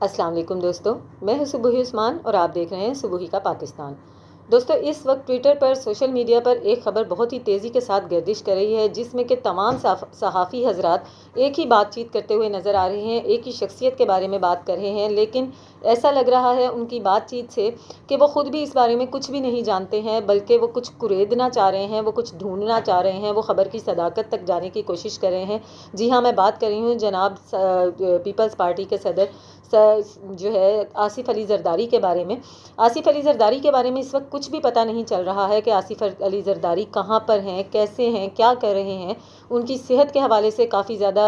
अस्सलाम वालेकुम दोस्तों, मैं हूं सुबुही उस्मान और आप देख रहे हैं सुबुही का पाकिस्तान। दोस्तों, इस वक्त ट्विटर पर सोशल मीडिया पर एक खबर बहुत ही तेज़ी के साथ गर्दिश कर रही है, जिसमें कि तमाम सहाफ़ी हजरात एक ही बातचीत करते हुए नज़र आ रहे हैं, एक ही शख्सियत के बारे में बात कर रहे हैं, लेकिन ऐसा लग रहा है उनकी बातचीत से कि वो ख़ुद भी इस बारे में कुछ भी नहीं जानते हैं, बल्कि वो कुछ कुरेदना चाह रहे हैं, वो कुछ ढूंढना चाह रहे हैं, वो ख़बर की सदाकत तक जाने की कोशिश कर रहे हैं। जी हाँ, मैं बात कर रही हूँ जनाब पीपल्स पार्टी के सदर जो है आसिफ अली जरदारी के बारे में। आसिफ अली जरदारी के बारे में इस वक्त कुछ भी पता नहीं चल रहा है कि आसिफ अली जरदारी कहाँ पर हैं, कैसे हैं, क्या कर रहे हैं। उनकी सेहत के हवाले से काफ़ी ज़्यादा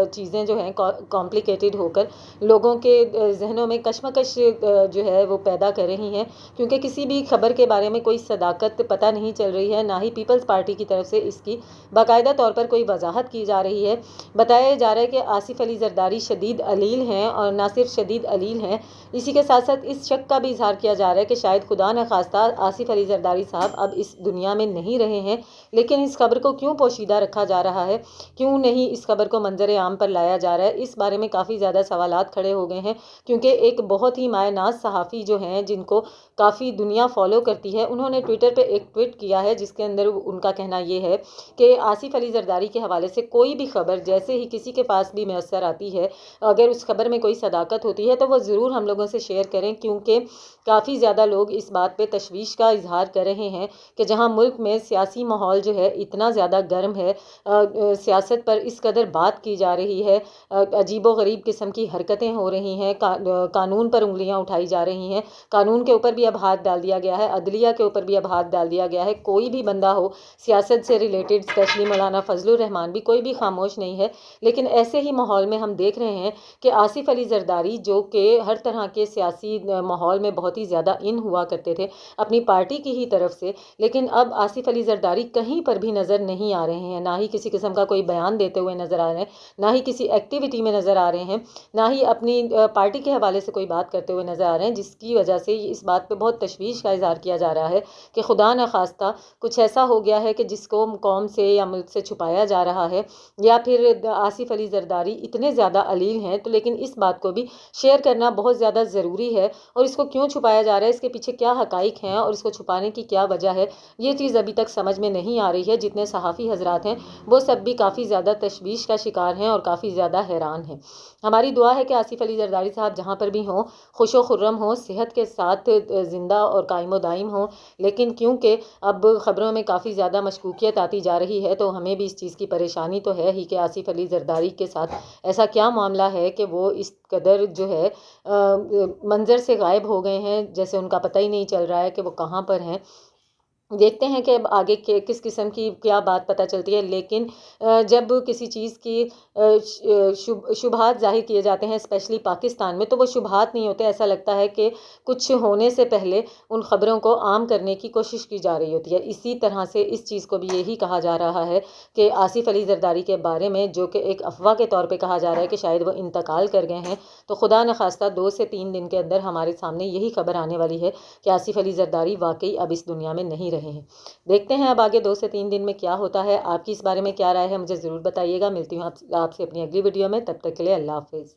चीज़ें जो हैं कॉम्प्लिकेटेड होकर लोगों के जहनों में कशमकश जो है वो पैदा कर रही हैं, क्योंकि किसी भी खबर के बारे में कोई सदाकत पता नहीं चल रही है, ना ही पीपल्स पार्टी की तरफ से इसकी बाकायदा तौर पर कोई वजाहत की जा रही है। बताया जा रहा है कि आसिफ अली जरदारी शदीद अलील हैं, और ना सिर्फ शदीद अलील हैं, इसी के साथ साथ इस शक का भी इजहार किया जा रहा है कि शायद खुदा न खास्ता आसिफ अली जरदारी साहब अब इस दुनिया में नहीं रहे हैं। लेकिन इस खबर को क्यों पोशीदा रखा जा रहा है, क्यों नहीं इस खबर को मंजर आम पर लाया जा रहा है, इस बारे में काफ़ी ज़्यादा सवालात खड़े हो गए हैं। क्योंकि एक बहुत ही मायनाज सहाफ़ी जो हैं, जिनको काफ़ी दुनिया फॉलो करती है, उन्होंने ट्विटर पर एक ट्वीट किया है, जिसके अंदर उनका कहना ये है कि आसिफ अली जरदारी के हवाले से कोई भी खबर जैसे ही किसी के पास भी मैसर आती है, अगर उस खबर में कोई सदाकत होती है तो वो ज़रूर हम लोगों से शेयर करें, क्योंकि काफ़ी ज़्यादा लोग इस बात पे तशवीश का इजहार कर रहे हैं कि जहां मुल्क में सियासी माहौल जो है इतना ज़्यादा गर्म है, सियासत पर इस कदर बात की जा रही है, अजीबो गरीब किस्म की हरकतें हो रही हैं, कानून पर उंगलियां उठाई जा रही हैं, कानून के ऊपर भी अब हाथ डाल दिया गया है, अदलिया के ऊपर भी अब हाथ डाल दिया गया है। कोई भी बंदा हो सियासत से रिलेटेड, स्पेशली मौलाना फजलुर रहमान भी, कोई भी खामोश नहीं है। लेकिन ऐसे ही माहौल में हम देख रहे हैं कि आसिफ अली जरदारी, जो कि हर तरह के सियासी माहौल में बहुत ही ज़्यादा इन हुआ करते थे अपनी पार्टी की ही तरफ से, लेकिन अब आसिफ अली जरदारी कहीं पर भी नज़र नहीं आ रहे हैं, ना ही किसी किस्म का कोई बयान देते हुए नज़र आ रहे हैं, ना ही किसी एक्टिविटी में नज़र आ रहे हैं, ना ही अपनी पार्टी के हवाले से कोई बात करते हुए नज़र आ रहे हैं, जिसकी वजह से इस बात पर बहुत तशवीश का इजहार किया जा रहा है कि खुदा न खास्ता कुछ ऐसा हो गया है कि जिसको कौम से या मुल्क से छुपाया जा रहा है, या फिर आसिफ अली जरदारी इतने ज़्यादा अलील हैं। तो लेकिन इस बात को भी शेयर करना बहुत ज़्यादा ज़रूरी है, और इसको क्यों छुपाया जा रहा है, इसके पीछे क्या हकाइक हैं और इसको छुपाने की क्या वजह है, ये चीज़ अभी तक समझ में नहीं आ रही है। जितने सहाफ़ी हजरात हैं वो सब भी काफ़ी ज़्यादा तशवीश का शिकार हैं और काफ़ी ज़्यादा हैरान हैं। हमारी दुआ है कि आसिफ अली जरदारी साहब जहाँ पर भी हों, खुशो खुर्रम हों, सेहत के साथ ज़िंदा और कायमो दाइम हों। लेकिन क्योंकि अब ख़बरों में काफ़ी ज़्यादा मशकूकियत आती जा रही है, तो हमें भी इस चीज़ की परेशानी तो है ही कि आसिफ अली जरदारी के साथ ऐसा क्या मामला है कि वो इस कदर जो है मंजर से गायब हो गए हैं, जैसे उनका पता ही नहीं चल रहा है कि वो कहाँ पर हैं। देखते हैं कि अब आगे के किस किस्म की क्या बात पता चलती है। लेकिन जब किसी चीज़ की शुबहात ज़ाहिर किए जाते हैं, स्पेशली पाकिस्तान में, तो वो शुबहात नहीं होते। ऐसा लगता है कि कुछ होने से पहले उन ख़बरों को आम करने की कोशिश की जा रही होती है। इसी तरह से इस चीज़ को भी यही कहा जा रहा है कि आसिफ अली जरदारी के बारे में, जो कि एक अफवाह के तौर पर कहा जा रहा है कि शायद वो इंतकाल कर गए हैं, तो खुदा न खास्ता 2 से 3 दिन के अंदर हमारे सामने यही खबर आने वाली है कि आसिफ अली जरदारी वाकई अब इस दुनिया में नहीं रहे हैं। देखते हैं अब आगे 2 से 3 दिन में क्या होता है। आपकी इस बारे में क्या राय है, मुझे ज़रूर बताइएगा। मिलती हूँ आपसे अपनी अगली वीडियो में। तब तक के लिए अल्लाह हाफ़िज़।